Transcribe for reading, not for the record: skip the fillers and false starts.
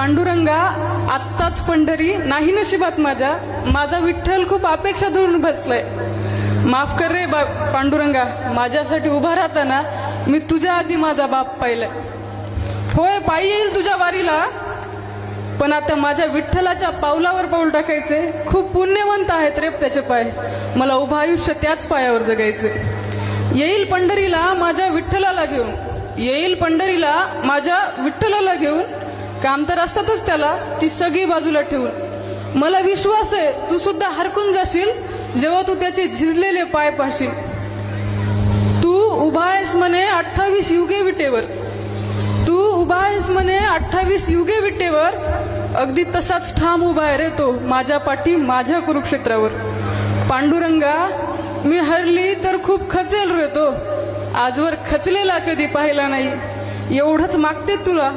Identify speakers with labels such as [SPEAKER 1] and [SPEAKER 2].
[SPEAKER 1] पांडुरंगा, आत्ताच पंढरी नाही नशिबात माझ्या, माझा विठ्ठल खूप अपेक्षा धरून बसलाय. माफ कर रे पांडुरंगा, माझ्यासाठी उभा राहताना मी तुझ्या आधी माझा बाप पाहिलाय. होय, पायी येईल तुझ्या वारीला, पण आता माझ्या विठ्ठलाच्या पावलावर पाऊल टाकायचे. खूप पुण्यवंत आहेत रे त्याचे पाय, मला उभं आयुष्य त्याच पायावर जगायचे. येईल पंढरीला माझ्या विठ्ठलाला घेऊन, येईल पंढरीला माझ्या विठ्ठलाला घेऊन, काम तर असतातच त्याला ती सगळी बाजूला ठेवून. मला विश्वास आहे तू सुद्धा हरकून जाशील जेव्हा तू त्याचे झिजलेले पाय पाशील. तू उभा आहेस म्हणे 28 युगे विटेवर, तू उभा आहेस म्हणे 28 युगे विटेवर, अगदी तसाच ठाम उभा आहे रे तो माझ्या पाठी माझ्या कुरुक्षेत्रावर. पांडुरंगा, मी हरली तर खूप खचेल रे तो, आजवर खचलेला कधी पाहिला नाही. एवढंच मागते तुला,